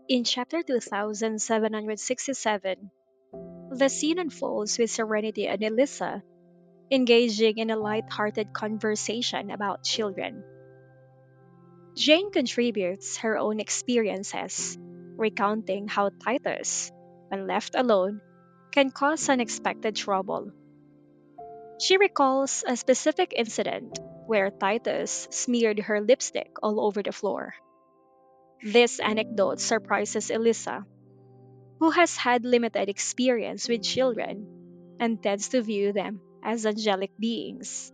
In chapter 2767, the scene unfolds with Serenity and Elissa engaging in a light-hearted conversation about children. Jane contributes her own experiences, recounting how Titus, when left alone, can cause unexpected trouble. She recalls a specific incident where Titus smeared her lipstick all over the floor. This anecdote surprises Elissa, who has had limited experience with children and tends to view them as angelic beings.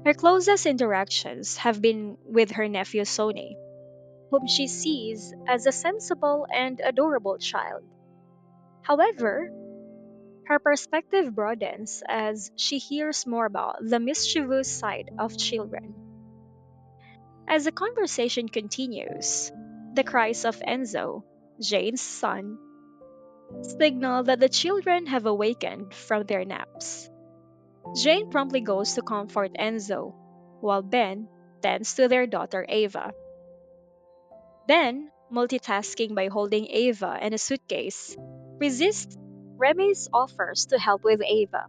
Her closest interactions have been with her nephew Sony, whom she sees as a sensible and adorable child. However, her perspective broadens as she hears more about the mischievous side of children. As the conversation continues, the cries of Enzo, Jane's son, signal that the children have awakened from their naps. Jane promptly goes to comfort Enzo, while Ben tends to their daughter Ava. Ben, multitasking by holding Ava and a suitcase, resists Remy's offers to help with Ava,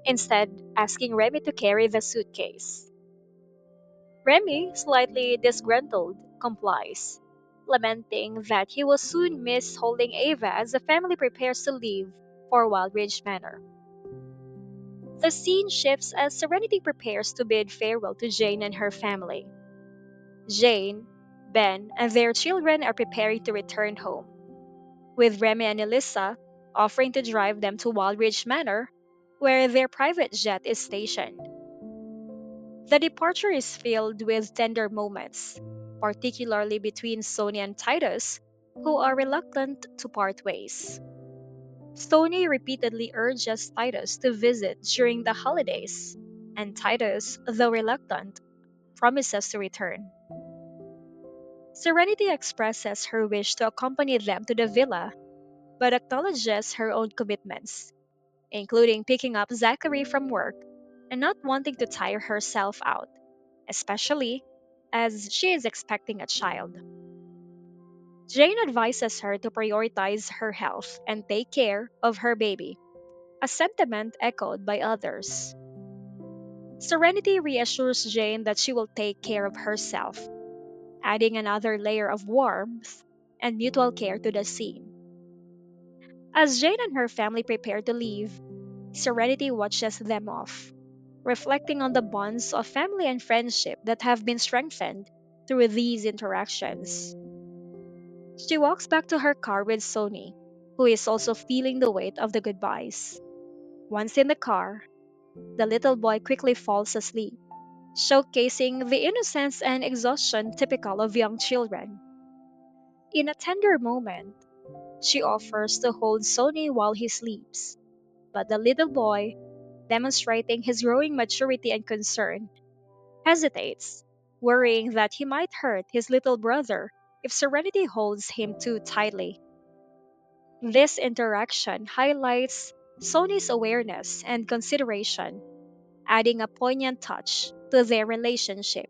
instead asking Remy to carry the suitcase. Remy, slightly disgruntled, complies, lamenting that he will soon miss holding Ava as the family prepares to leave for Wildridge Manor. The scene shifts as Serenity prepares to bid farewell to Jane and her family. Jane, Ben, and their children are preparing to return home, with Remy and Elissa offering to drive them to Wildridge Manor, where their private jet is stationed. The departure is filled with tender moments, particularly between Sonia and Titus, who are reluctant to part ways. Sony repeatedly urges Titus to visit during the holidays, and Titus, though reluctant, promises to return. Serenity expresses her wish to accompany them to the villa, but acknowledges her own commitments, including picking up Zachary from work and not wanting to tire herself out, especially as she is expecting a child. Jane advises her to prioritize her health and take care of her baby, a sentiment echoed by others. Serenity reassures Jane that she will take care of herself, adding another layer of warmth and mutual care to the scene. As Jane and her family prepare to leave, Serenity watches them off, reflecting on the bonds of family and friendship that have been strengthened through these interactions. She walks back to her car with Sony, who is also feeling the weight of the goodbyes. Once in the car, the little boy quickly falls asleep, showcasing the innocence and exhaustion typical of young children. In a tender moment, she offers to hold Sony while he sleeps, but the little boy, demonstrating his growing maturity and concern, hesitates, worrying that he might hurt his little brother if Serenity holds him too tightly. This interaction highlights Sony's awareness and consideration, adding a poignant touch to their relationship.